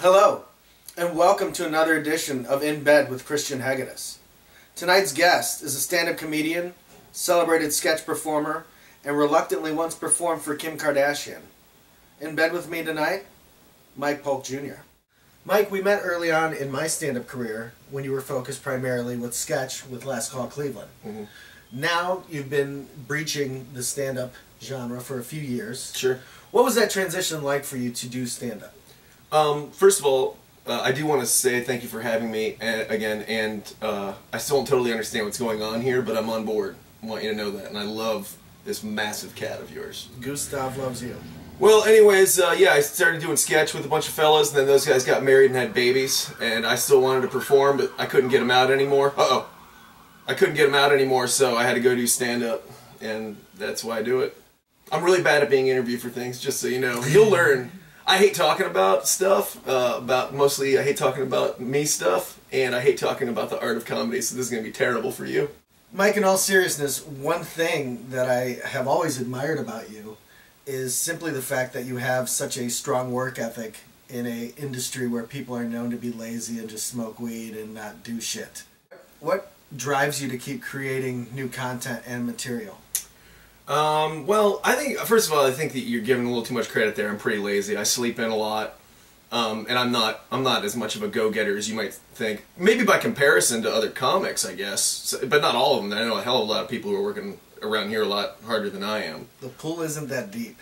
Hello, and welcome to another edition of In Bed with Christian Hegedus. Tonight's guest is a stand-up comedian, celebrated sketch performer, and reluctantly once performed for Kim Kardashian. In bed with me tonight, Mike Polk Jr. Mike, we met early on in my stand-up career when you were focused primarily with sketch with Last Call Cleveland. Mm-hmm. Now you've been breaching the stand-up genre for a few years. Sure. What was that transition like for you to do stand-up? First of all, I do want to say thank you for having me again, and I still don't totally understand what's going on here, but I'm on board. I want you to know that, and I love this massive cat of yours. Gustav loves you. Well, anyways, yeah, I started doing sketch with a bunch of fellas, and then those guys got married and had babies, and I still wanted to perform, but I couldn't get them out anymore. I couldn't get them out anymore, so I had to go do stand-up, and that's why I do it. I'm really bad at being interviewed for things, just so you know. You'll learn. I hate talking about stuff, mostly I hate talking about me stuff, and I hate talking about the art of comedy, so this is going to be terrible for you. Mike, in all seriousness, one thing that I have always admired about you is simply the fact that you have such a strong work ethic in an industry where people are known to be lazy and just smoke weed and not do shit. What drives you to keep creating new content and material? Well, I think, first of all, I think that you're giving a little too much credit there. I'm pretty lazy. I sleep in a lot, and I'm not as much of a go-getter as you might think. Maybe by comparison to other comics, I guess, but not all of them. I know a hell of a lot of people who are working around here a lot harder than I am. The pool isn't that deep.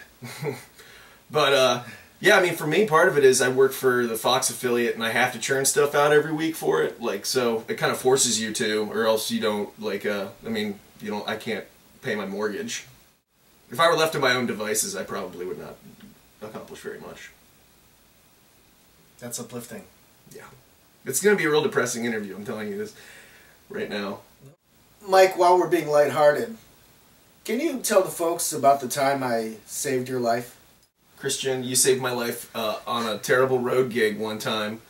But, yeah, I mean, for me, part of it is I work for the Fox affiliate, and I have to churn stuff out every week for it. Like, so it kind of forces you to, or else you don't, like, I mean, you know, I can't pay my mortgage. If I were left to my own devices, I probably would not accomplish very much. That's uplifting. Yeah. It's going to be a real depressing interview, I'm telling you this right now. Mike, while we're being lighthearted, can you tell the folks about the time I saved your life? Christian, you saved my life on a terrible road gig one time.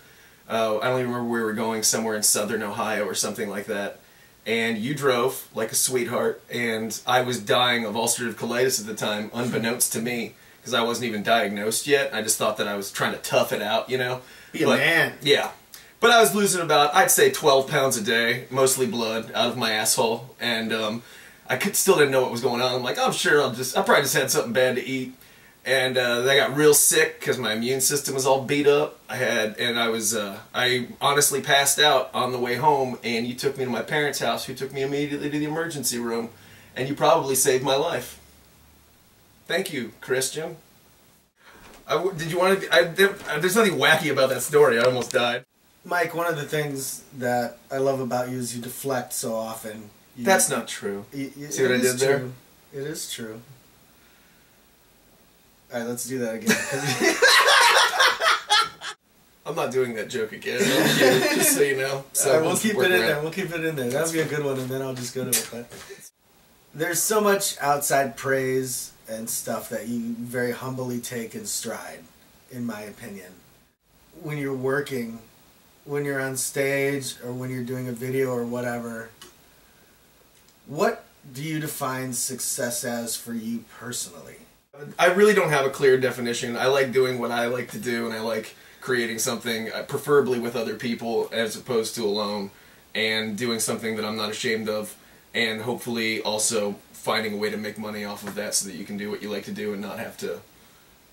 I don't even remember where we were going, somewhere in southern Ohio or something like that. And you drove like a sweetheart, and I was dying of ulcerative colitis at the time, unbeknownst to me, because I wasn't even diagnosed yet. I just thought that I was trying to tough it out, you know? Be a man. Yeah. But I was losing about, I'd say, 12 pounds a day, mostly blood, out of my asshole, and still didn't know what was going on. I'm like, I'm sure I probably just had something bad to eat. And I got real sick because my immune system was all beat up. I honestly passed out on the way home, and you took me to my parents' house, who took me immediately to the emergency room, and you probably saved my life. Thank you, Christian. Did you want to? There's nothing wacky about that story. I almost died. Mike, one of the things that I love about you is you deflect so often. That's not true. See what I did there? It is true. Alright, let's do that again. I'm not doing that joke again. Just so you know. So we'll keep it in there. We'll keep it in there. That'll be a good one, and then I'll just go to it. But there's so much outside praise and stuff that you very humbly take in stride, in my opinion. When you're working, when you're on stage, or when you're doing a video or whatever, what do you define success as for you personally? I really don't have a clear definition. I like doing what I like to do, and I like creating something, preferably with other people as opposed to alone, and doing something that I'm not ashamed of, and hopefully also finding a way to make money off of that so that you can do what you like to do and not have to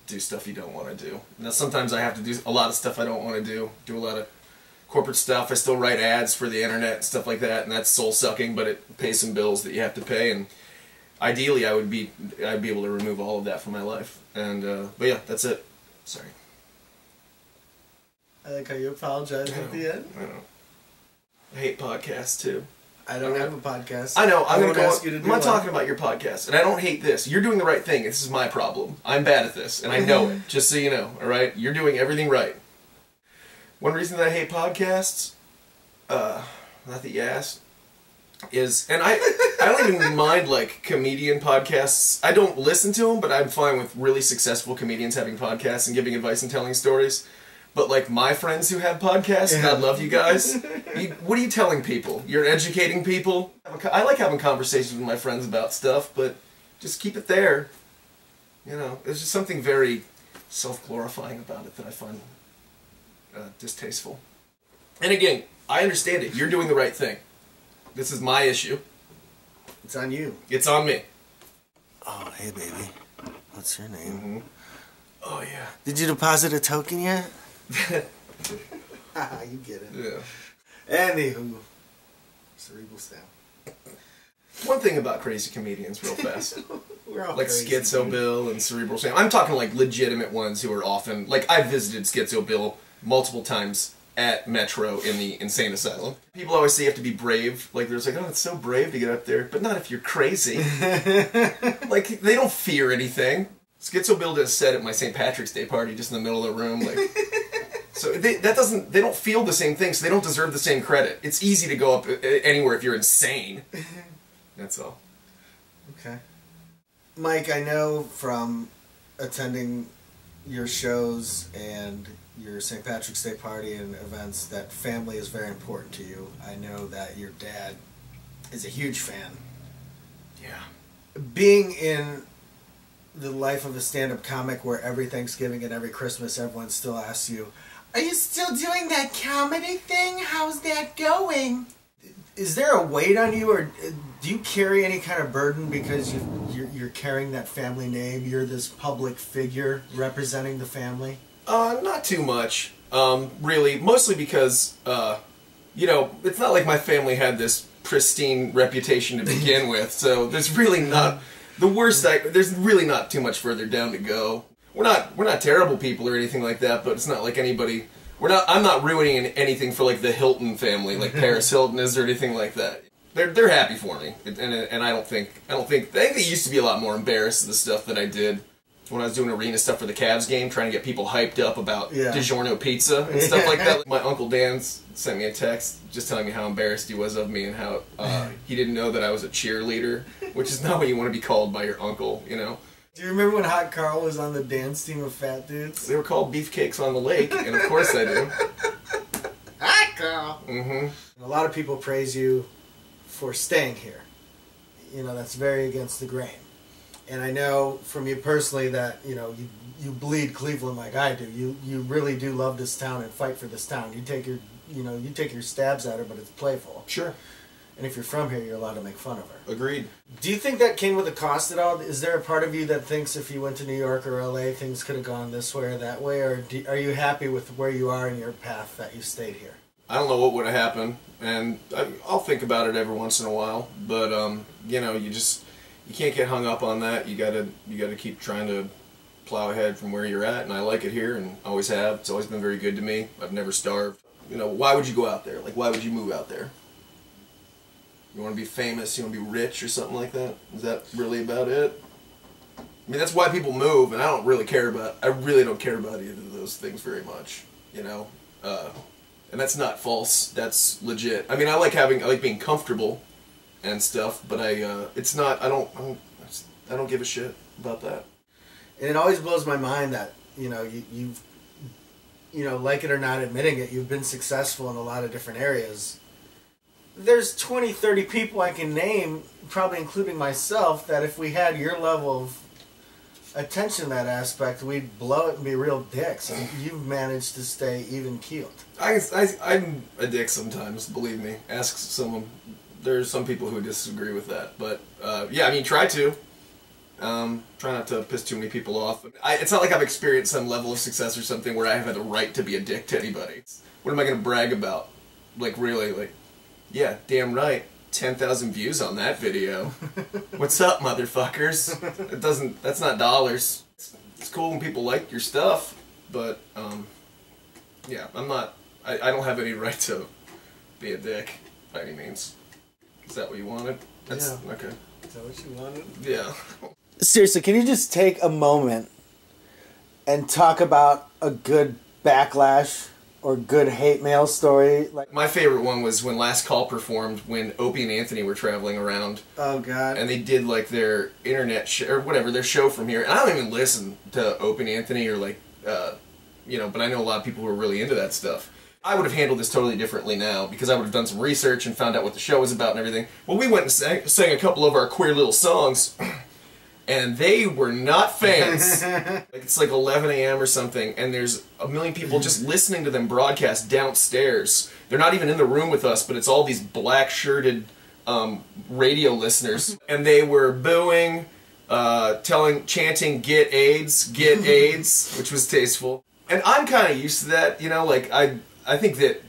do stuff you don't want to do. Now, sometimes I have to do a lot of stuff I don't want to do a lot of corporate stuff. I still write ads for the internet and stuff like that, and that's soul-sucking, but it pays some bills that you have to pay, and ideally, I'd be able to remove all of that from my life, and but yeah, that's it. Sorry. I like how you apologize at the end. I know. I hate podcasts too. I don't have a podcast. I know. I'm not talking about your podcast, and I don't hate this. You're doing the right thing. This is my problem. I'm bad at this, and I know it. Just so you know, all right? You're doing everything right. One reason that I hate podcasts, not that you asked, is, and I don't even mind, like, comedian podcasts. I don't listen to them, but I'm fine with really successful comedians having podcasts and giving advice and telling stories. But, like, my friends who have podcasts, and I love you guys, what are you telling people? You're educating people? I like having conversations with my friends about stuff, but just keep it there. You know, there's just something very self-glorifying about it that I find distasteful. And again, I understand it. You're doing the right thing. This is my issue. It's on you. It's on me. Oh, hey, baby. What's your name? Mm-hmm. Oh, yeah. Did you deposit a token yet? You get it. Yeah. Anywho, cerebral stamp. One thing about crazy comedians, real fast. We're all like crazy, Schizo dude. Bill and Cerebral Sam. I'm talking like legitimate ones who are often... Like, I've visited Schizo Bill multiple times at Metro in the insane asylum. People always say you have to be brave. Like, there's like, oh, it's so brave to get up there. But not if you're crazy. Like, they don't fear anything. Schizo Bill did a set at my St. Patrick's Day party just in the middle of the room. Like, so they don't feel the same thing, so they don't deserve the same credit. It's easy to go up anywhere if you're insane. That's all. Okay. Mike, I know from attending your shows and your St. Patrick's Day party and events that family is very important to you. I know that your dad is a huge fan. Yeah. Being in the life of a stand-up comic where every Thanksgiving and every Christmas everyone still asks you, are you still doing that comedy thing? How's that going? Is there a weight on you, or do you carry any kind of burden because you're carrying that family name? You're this public figure representing the family? Not too much. Really. Mostly because, you know, it's not like my family had this pristine reputation to begin with, so there's really not... The worst, there's really not too much further down to go. We're not terrible people or anything like that, but it's not like anybody... I'm not ruining anything for like the Hilton family, like Paris Hilton is or anything like that. They're happy for me, and I think they used to be a lot more embarrassed of the stuff that I did when I was doing arena stuff for the Cavs game, trying to get people hyped up about DiGiorno pizza and stuff like that. My Uncle Dan sent me a text just telling me how embarrassed he was of me and how he didn't know that I was a cheerleader, which is not what you want to be called by your uncle, you know. Do you remember when Hot Carl was on the dance team of fat dudes? They were called Beefcakes on the Lake, and of course I do. Hot Carl! Mm-hmm. A lot of people praise you for staying here. You know, that's very against the grain. And I know from you personally that, you know, you bleed Cleveland like I do. You really do love this town and fight for this town. You take your stabs at her, but it's playful. Sure. And if you're from here, you're allowed to make fun of her. Agreed. Do you think that came with a cost at all? Is there a part of you that thinks if you went to New York or LA, things could have gone this way or that way? Or are you happy with where you are in your path that you stayed here? I don't know what would have happened, and I'll think about it every once in a while. But you know, you can't get hung up on that. You gotta keep trying to plow ahead from where you're at. And I like it here, and always have. It's always been very good to me. I've never starved. You know, why would you go out there? Like, why would you move out there? You want to be famous? You want to be rich or something like that? Is that really about it? I mean, that's why people move, and I really don't care about either of those things very much. You know. And that's not false. That's legit. I mean, I like being comfortable and stuff, but I don't give a shit about that. And it always blows my mind that, you know, you've, you know, like it or not admitting it, you've been successful in a lot of different areas. There's 20, 30 people I can name, probably including myself, that if we had your level of attention to that aspect, we'd blow it and be real dicks. And you've managed to stay even keeled. I'm a dick sometimes, believe me. Ask someone. There's some people who disagree with that, but yeah, I mean, try to. Try not to piss too many people off. It's not like I've experienced some level of success or something where I have had the right to be a dick to anybody. What am I going to brag about? Like, really, like, yeah, damn right. 10,000 views on that video. What's up, motherfuckers? That's not dollars. It's cool when people like your stuff, but, yeah, I don't have any right to be a dick, by any means. Is that what you wanted? Yeah. Okay. Is that what you wanted? Yeah. Seriously, can you just take a moment and talk about a good backlash or good hate mail story? Like, my favorite one was when Last Call performed when Opie and Anthony were traveling around. Oh, God. And they did, like, their internet or whatever, their show from here. And I don't even listen to Opie and Anthony or, like, you know, but I know a lot of people who are really into that stuff. I would have handled this totally differently now because I would have done some research and found out what the show was about and everything. Well, we went and sang a couple of our queer little songs. and they were not fans. Like, it's like 11 a.m. or something, and there's a million people just listening to them broadcast downstairs. They're not even in the room with us, but it's all these black-shirted radio listeners, and they were booing, chanting "Get AIDS, get AIDS," which was tasteful. And I'm kind of used to that, you know. Like I think that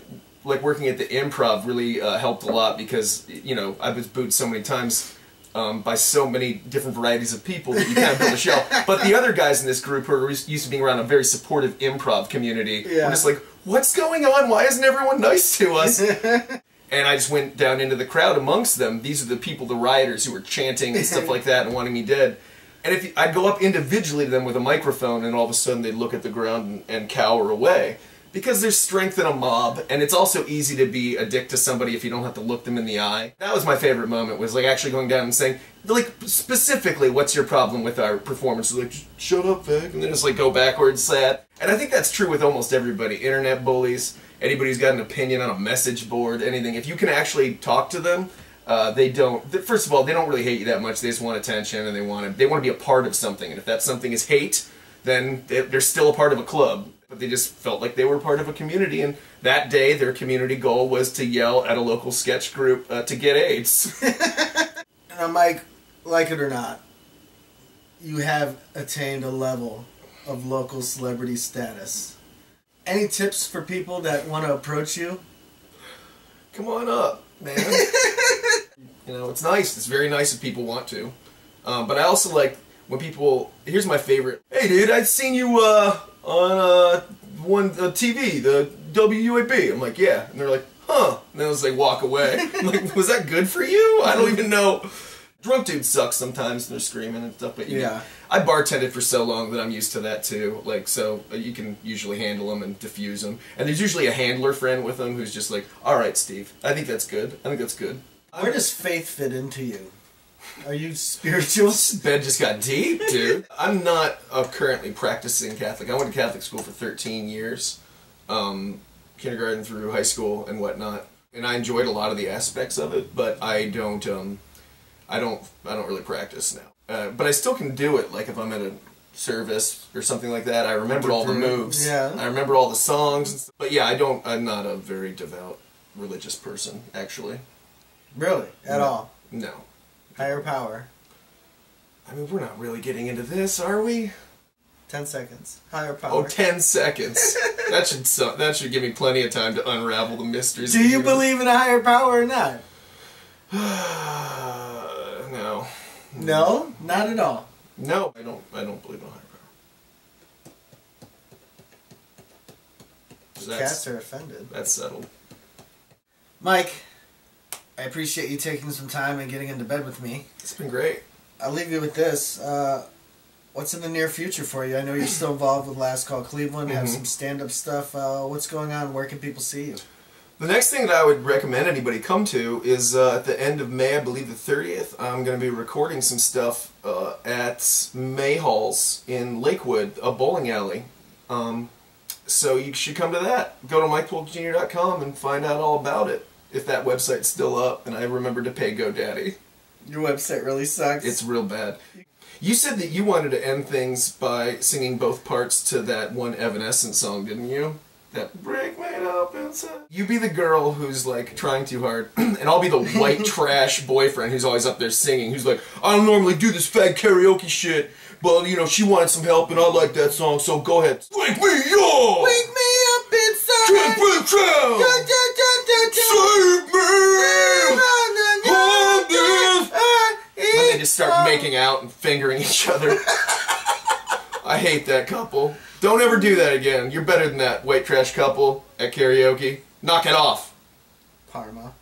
like working at the Improv really helped a lot because, you know, I was booed so many times by so many different varieties of people that you kind of build a shell. But the other guys in this group who are used to being around a very supportive improv community were just like, what's going on? Why isn't everyone nice to us? And I just went down into the crowd amongst them. These are the people, the rioters, who were chanting and stuff like that and wanting me dead. And if I'd go up individually to them with a microphone, and all of a sudden they'd look at the ground and cower away. Because there's strength in a mob, and it's also easy to be a dick to somebody if you don't have to look them in the eye. That was my favorite moment, was like actually going down and saying, like, specifically, what's your problem with our performance? Like, shut up, Vic, and then just like go backwards, sad. And I think that's true with almost everybody. Internet bullies, anybody who's got an opinion on a message board, anything. If you can actually talk to them, they don't. First of all, they don't really hate you that much. They just want attention, and they want to be a part of something. And if that something is hate, then they're still a part of a club. But they just felt like they were part of a community, and that day their community goal was to yell at a local sketch group to get AIDS. Now, Mike, like it or not, you have attained a level of local celebrity status. Any tips for people that want to approach you? Come on up, man. You know, it's nice. It's very nice if people want to. But I also like when people... Here's my favorite. Hey, dude, I've seen you on TV, the WUAB. I'm like, yeah. And they're like, huh. And then they walk away. I'm like, was that good for you? I don't even know. Drunk dudes suck sometimes, and they're screaming and stuff, but yeah. I bartended for so long that I'm used to that too. Like, so you can usually handle them and diffuse them. And there's usually a handler friend with them who's just like, all right, Steve, I think that's good. I think that's good. Where does faith fit into you? Are you spiritual? Bed just got deep, dude. I'm not a currently practicing Catholic. I went to Catholic school for 13 years, kindergarten through high school and whatnot, and I enjoyed a lot of the aspects of it. But I don't really practice now. But I still can do it. Like if I'm at a service or something like that, I remember all the moves. Yeah. I remember all the songs. And stuff. But yeah, I'm not a very devout religious person, actually. Really? At all? No. Higher power. I mean, we're not really getting into this, are we? 10 seconds. Higher power. Oh, 10 seconds. that should give me plenty of time to unravel the mysteries. Do you believe in a higher power or not? No. No? Not at all? No, I don't believe in a higher power. Cats are offended. That's settled. Mike, I appreciate you taking some time and getting into bed with me. It's been great. I'll leave you with this. What's in the near future for you? I know you're still involved with Last Call Cleveland, have some stand-up stuff. What's going on? Where can people see you? The next thing that I would recommend anybody come to is at the end of May, I believe the 30th, I'm going to be recording some stuff at May Halls in Lakewood, a bowling alley. So you should come to that. Go to MikePolkJr.com and find out all about it. If that website's still up, and I remember to pay GoDaddy. Your website really sucks. It's real bad. You said that you wanted to end things by singing both parts to that one Evanescence song, didn't you? That break made up inside. You be the girl who's like trying too hard, and I'll be the white trash boyfriend who's always up there singing, who's like, I don't normally do this fag karaoke shit, but you know, she wanted some help and I like that song, so go ahead. Wake me up! Wake me up inside! Save me! Then they just start making out and fingering each other. I hate that couple. Don't ever do that again. You're better than that white trash couple at karaoke. Knock it off. Parma.